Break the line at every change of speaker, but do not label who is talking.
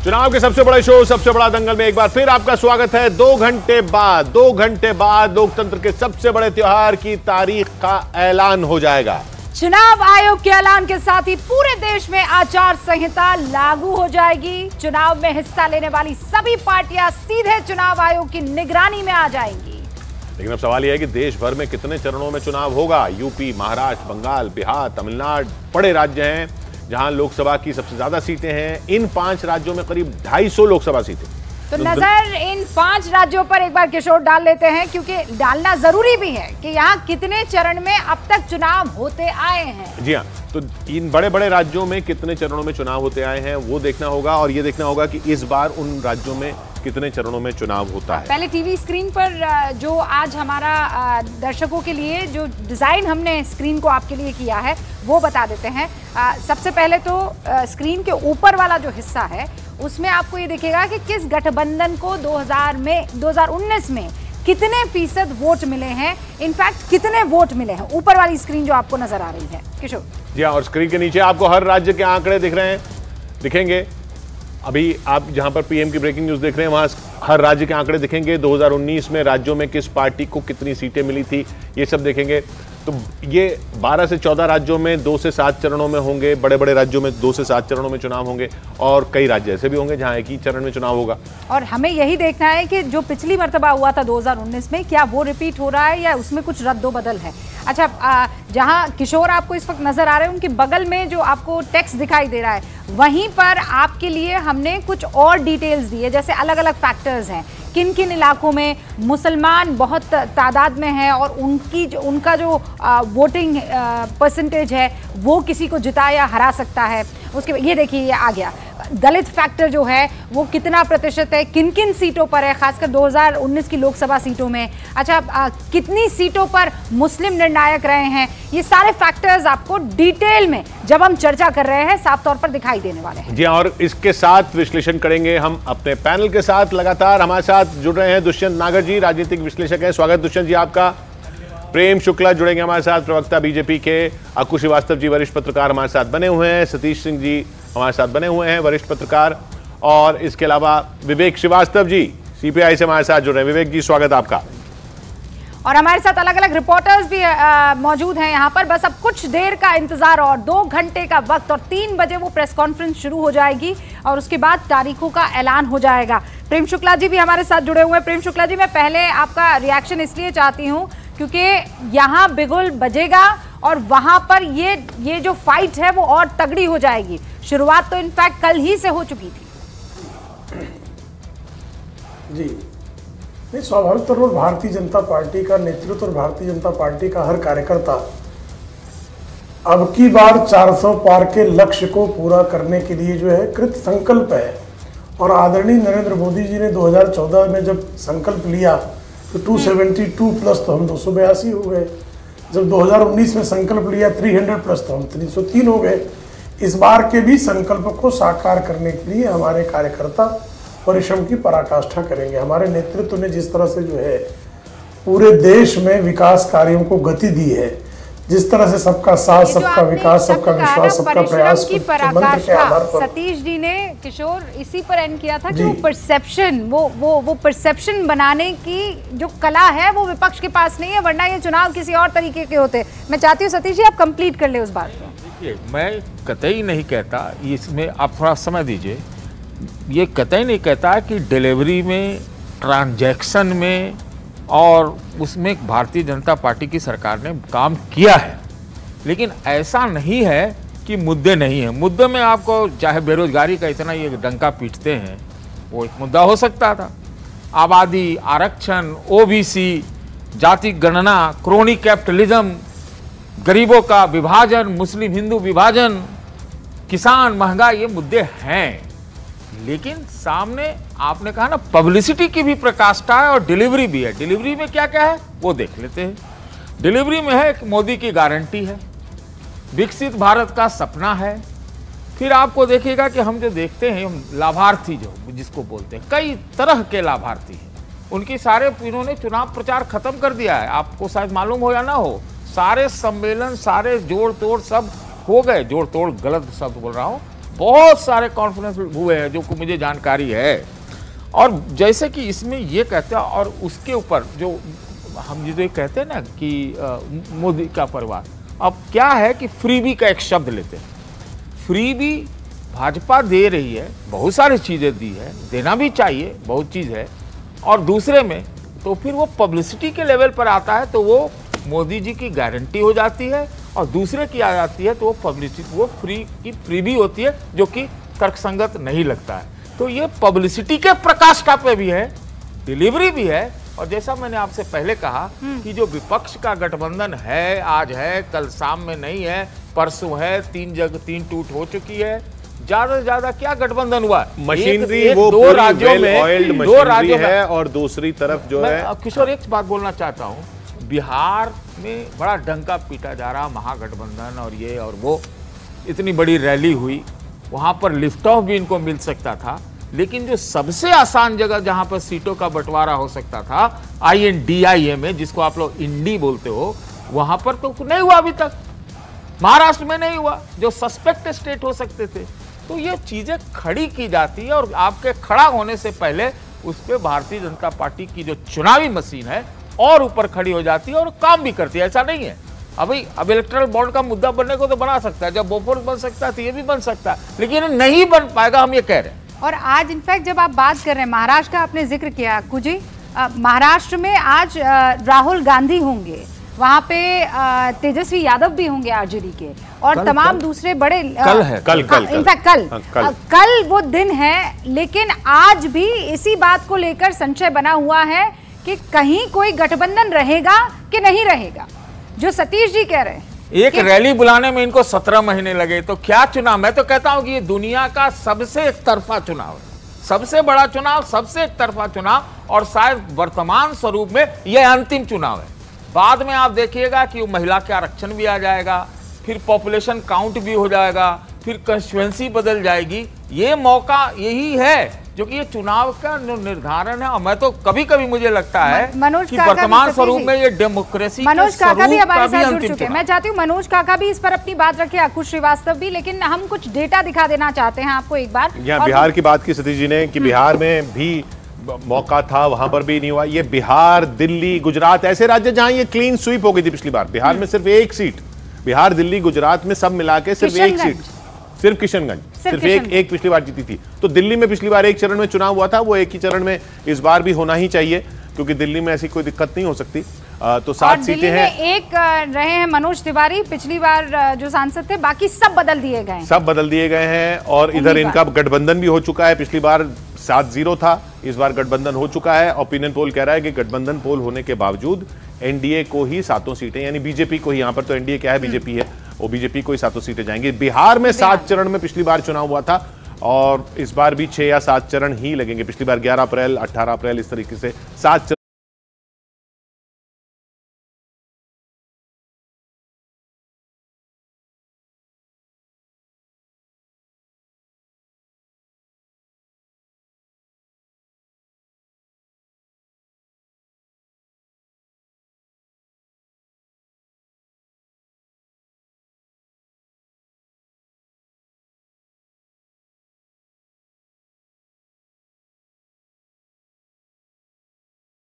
चुनाव के सबसे बड़े शो, सबसे बड़ा दंगल में एक बार फिर आपका स्वागत है। 2 घंटे बाद लोकतंत्र के सबसे बड़े त्योहार की तारीख का ऐलान हो जाएगा।
चुनाव आयोग के ऐलान के साथ ही पूरे देश में आचार संहिता लागू हो जाएगी। चुनाव में हिस्सा लेने वाली सभी पार्टियां सीधे चुनाव आयोग की निगरानी में आ जाएंगी।
लेकिन अब सवाल यह है कि देश भर में कितने चरणों में चुनाव होगा। यूपी, महाराष्ट्र, बंगाल, बिहार, तमिलनाडु बड़े राज्य हैं जहां लोकसभा की सबसे ज्यादा सीटें हैं। इन 5 राज्यों में करीब 250 लोकसभा सीटें।
तो नजर इन 5 राज्यों पर एक बार किशोर डाल लेते हैं, क्योंकि डालना जरूरी भी है कि यहाँ कितने चरण में अब तक चुनाव होते आए हैं।
जी हाँ, तो इन बड़े बड़े राज्यों में कितने चरणों में चुनाव होते आए हैं वो देखना होगा, और ये देखना होगा कि इस बार उन राज्यों में कितने चरणों में चुनाव होता है।
पहले टीवी स्क्रीन पर जो आज हमारा दर्शकों के लिए जो डिजाइन हमने स्क्रीन को आपके लिए किया है वो बता देते हैं। सबसे पहले तो स्क्रीन के ऊपर वाला जो हिस्सा है उसमें आपको ये दिखेगा कि किस गठबंधन को 2019 में कितने फीसद वोट मिले हैं, इनफैक्ट कितने वोट मिले हैं। ऊपर वाली स्क्रीन जो आपको नजर आ रही है किशोर
जी हाँ, और स्क्रीन के नीचे आपको हर राज्य के आंकड़े दिखेंगे। अभी आप जहां पर पीएम की ब्रेकिंग न्यूज देख रहे हैं वहां हर राज्य के आंकड़े दिखेंगे। 2019 में राज्यों में किस पार्टी को कितनी सीटें मिली थी ये सब देखेंगे। तो ये 12 से 14 राज्यों में 2 से 7 चरणों में होंगे। बड़े बड़े राज्यों में 2 से 7 चरणों में चुनाव होंगे, और कई राज्य ऐसे भी होंगे जहां एक ही चरण में चुनाव होगा।
और हमें यही देखना है कि जो पिछली मर्तबा हुआ था 2019 में, क्या वो रिपीट हो रहा है या उसमें कुछ रद्दोबदल है। अच्छा, जहां किशोर आपको इस वक्त नजर आ रहे हैं उनके बगल में जो आपको टेक्स्ट दिखाई दे रहा है वहीं पर आपके लिए हमने कुछ और डिटेल्स दी है, जैसे अलग अलग फैक्टर्स हैं, किन किन इलाकों में मुसलमान बहुत तादाद में हैं और उनका जो वोटिंग परसेंटेज है वो किसी को जिता या हरा सकता है। उसके ये देखिए, ये आ गया दलित फैक्टर जो है वो कितना प्रतिशत है, किन किन सीटों पर है, खासकर 2019 की लोकसभा सीटों में। अच्छा, कितनी सीटों पर मुस्लिम निर्णायक रहे हैं। ये सारे फैक्टर्स आपको डिटेल में जब हम चर्चा कर रहे हैं साफ तौर पर दिखाई देने वाले हैं।
जी, और इसके साथ विश्लेषण करेंगे हम अपने पैनल के साथ। लगातार हमारे साथ जुड़ रहे हैं दुष्यंत नागर जी, राजनीतिक विश्लेषक हैं। स्वागत दुष्यंत जी आपका। प्रेम शुक्ला जुड़ेंगे हमारे साथ, प्रवक्ता बीजेपी के। अक्कू श्रीवास्तव जी वरिष्ठ पत्रकार हमारे साथ बने हुए हैं। सतीश सिंह जी हमारे साथ बने हुए हैं, वरिष्ठ पत्रकार। और इसके अलावा विवेक श्रीवास्तव जी सीपीआई से हमारे साथ जुड़ रहे हैं। विवेक जी, स्वागत आपका।
और हमारे साथ अलग अलग रिपोर्टर्स भी मौजूद हैं यहाँ पर। बस अब कुछ देर का इंतजार और 2 घंटे का वक्त, और 3 बजे वो प्रेस कॉन्फ्रेंस शुरू हो जाएगी और उसके बाद तारीखों का ऐलान हो जाएगा। प्रेम शुक्ला जी भी हमारे साथ जुड़े हुए हैं। प्रेम शुक्ला जी, मैं पहले आपका रिएक्शन इसलिए चाहती हूँ क्योंकि यहाँ बिगुल बजेगा और वहां पर ये जो फाइट है वो और तगड़ी हो जाएगी। शुरुआत तो इनफैक्ट कल ही से हो चुकी थी।
जी नहीं, स्वाभाविक तौर पर भारतीय जनता पार्टी का नेतृत्व और भारतीय जनता पार्टी का हर कार्यकर्ता अब की बार 400 पार के लक्ष्य को पूरा करने के लिए जो है कृत संकल्प है। और आदरणीय नरेंद्र मोदी जी ने 2014 में जब संकल्प लिया तो 272 प्लस तो हम 282 हो गए। जब 2019 में संकल्प लिया 300 प्लस तो हम 303 हो गए। इस बार के भी संकल्प को साकार करने के लिए हमारे कार्यकर्ता परिश्रम की पराकाष्ठा करेंगे। हमारे नेतृत्व ने जिस तरह से जो है पूरे देश में विकास कार्यों को गति दी है, जिस तरह से सबका साथ, सबका विकास, सबका विश्वास, सबका प्रयास
की पराकाष्ठा सतीश जी ने किशोर इसी पर एंड किया था कि वो परसेप्शन वो परसेप्शन बनाने की जो कला है वो विपक्ष के पास नहीं है, वरना ये चुनाव किसी और तरीके के होते। मैं चाहती हूँ सतीश जी आप कंप्लीट कर ले उस बात को।
देखिए, मैं कतई नहीं कहता, इसमें आप थोड़ा समय दीजिए, ये कतई नहीं कहता कि डिलीवरी में, ट्रांजैक्शन में और उसमें भारतीय जनता पार्टी की सरकार ने काम किया है। लेकिन ऐसा नहीं है कि मुद्दे नहीं हैं। मुद्दे में आपको चाहे बेरोजगारी का इतना ये डंका पीटते हैं, वो एक मुद्दा हो सकता था। आबादी, आरक्षण, ओबीसी, जाति गणना, क्रोनी कैपिटलिज्म, गरीबों का विभाजन, मुस्लिम हिंदू विभाजन, किसान, महंगाई, ये मुद्दे हैं। लेकिन सामने आपने कहा ना, पब्लिसिटी की भी प्रकाष्ठा है और डिलीवरी भी है। डिलीवरी में क्या क्या है वो देख लेते हैं। डिलीवरी में है कि मोदी की गारंटी है, विकसित भारत का सपना है। फिर आपको देखिएगा कि हम जो देखते हैं, हम लाभार्थी जो जिसको बोलते हैं, कई तरह के लाभार्थी हैं। उनकी सारे, इन्होंने चुनाव प्रचार खत्म कर दिया है। आपको शायद मालूम हो या ना हो, सारे सम्मेलन, सारे जोड़ तोड़ सब हो गए। जोड़ तोड़ गलत शब्द बोल रहा हूँ, बहुत सारे कॉन्फ्रेंस हुए हैं जो को मुझे जानकारी है। और जैसे कि इसमें ये कहते हैं, और उसके ऊपर जो हम जो कहते हैं ना कि मोदी का परिवार, अब क्या है कि फ्रीबी का एक शब्द लेते हैं। फ्रीबी भाजपा दे रही है, बहुत सारी चीज़ें दी है, देना भी चाहिए, बहुत चीज़ है। और दूसरे में तो फिर वो पब्लिसिटी के लेवल पर आता है तो वो मोदी जी की गारंटी हो जाती है, और दूसरे की आ जाती है तो वो पब्लिसिटी, वो फ्री भी होती है, जो कि तर्कसंगत नहीं लगता है। तो ये पब्लिसिटी के प्रकाष्ठा पे भी है, डिलीवरी भी है। और जैसा मैंने आपसे पहले कहा कि जो विपक्ष का गठबंधन है, आज है, कल शाम में नहीं है, परसों है, 3 टूट हो चुकी है। ज्यादा से ज्यादा क्या गठबंधन हुआ?
मशीनरी वो दो राज्यों में, दो राज्यों में है, और दूसरी तरफ जो है।
किशोर, एक बात बोलना चाहता हूँ, बिहार में बड़ा डंका पीटा जा रहा, महागठबंधन और ये और वो, इतनी बड़ी रैली हुई, वहां पर लिफ्ट ऑफ भी इनको मिल सकता था। लेकिन जो सबसे आसान जगह जहां पर सीटों का बंटवारा हो सकता था, INDIA में, जिसको आप लोग इंडी बोलते हो, वहां पर तो नहीं हुआ अभी तक। महाराष्ट्र में नहीं हुआ, जो सस्पेक्ट स्टेट हो सकते थे। तो ये चीजें खड़ी की जाती है, और आपके खड़ा होने से पहले उस पर भारतीय जनता पार्टी की जो चुनावी मशीन है और ऊपर खड़ी हो जाती है और काम भी करती है। ऐसा नहीं है अभी, अब इलेक्टोरल बॉन्ड का मुद्दा बनने को तो बना सकता है, जब बोफोर्स बन सकता है तो ये भी बन सकता है, लेकिन नहीं बन पाएगा, हम ये कह रहे हैं।
और आज इनफैक्ट जब आप बात कर रहे हैं महाराष्ट्र का, आपने जिक्र किया कुजी, महाराष्ट्र में आज राहुल गांधी होंगे, वहां पे तेजस्वी यादव भी होंगे आरजेडी के, और तमाम दूसरे बड़े
कल है,
इनफैक्ट कल वो दिन है। लेकिन आज भी इसी बात को लेकर संशय बना हुआ है कि कहीं कोई गठबंधन रहेगा कि नहीं रहेगा, जो सतीश जी कह रहे हैं।
एक रैली बुलाने में इनको 17 महीने लगे, तो क्या चुनाव? मैं तो कहता हूं कि ये दुनिया का सबसे एक तरफा चुनाव है, सबसे बड़ा चुनाव, सबसे एक तरफा चुनाव, और शायद वर्तमान स्वरूप में यह अंतिम चुनाव है। बाद में आप देखिएगा कि महिला के आरक्षण भी आ जाएगा, फिर पॉपुलेशन काउंट भी हो जाएगा, फिर कंस्टिट्यूएंसी बदल जाएगी। ये मौका यही है जो कि ये चुनाव का निर्धारण है। और मैं तो कभी कभी मुझे लगता है कि वर्तमान स्वरूप में ये डेमोक्रेसी,
मनोज काका भी हमारे साथ जुड़ चुके हैं। मैं चाहती हूँ मनोज काका भी इस पर अपनी बात रखे, अकुश श्रीवास्तव भी, लेकिन हम कुछ डेटा दिखा देना चाहते हैं आपको एक बार।
यहाँ बिहार की बात की सतीश जी ने कि बिहार में भी मौका था, वहां पर भी नहीं हुआ। ये बिहार, दिल्ली, गुजरात ऐसे राज्य जहां ये क्लीन स्वीप हो गई थी पिछली बार। बिहार में सिर्फ एक सीट, बिहार, दिल्ली, गुजरात में सब मिला के सिर्फ एक सीट, सिर्फ किशनगंज, सिर्फ एक पिछली बार जीती थी। तो दिल्ली में पिछली बार एक चरण में चुनाव हुआ था, वो एक ही चरण में इस बार भी होना ही चाहिए, क्योंकि दिल्ली में ऐसी कोई दिक्कत नहीं हो सकती। तो 7 सीटें हैं।
एक रहे हैं मनोज तिवारी, पिछली बार जो सांसद थे, बाकी सब बदल दिए गए,
सब बदल दिए गए हैं। और इधर इनका गठबंधन भी हो चुका है, पिछली बार 7-0 था, इस बार गठबंधन हो चुका है। ओपिनियन पोल कह रहा है कि गठबंधन पोल होने के बावजूद एनडीए को ही 7 सीटें, यानी बीजेपी को ही, यहां पर तो एनडीए क्या है, बीजेपी है, वो बीजेपी को ही 7 सीटें जाएंगी। बिहार में 7 चरण में पिछली बार चुनाव हुआ था, और इस बार भी 6 या 7 चरण ही लगेंगे। पिछली बार 11 अप्रैल, 18 अप्रैल, इस तरीके से 7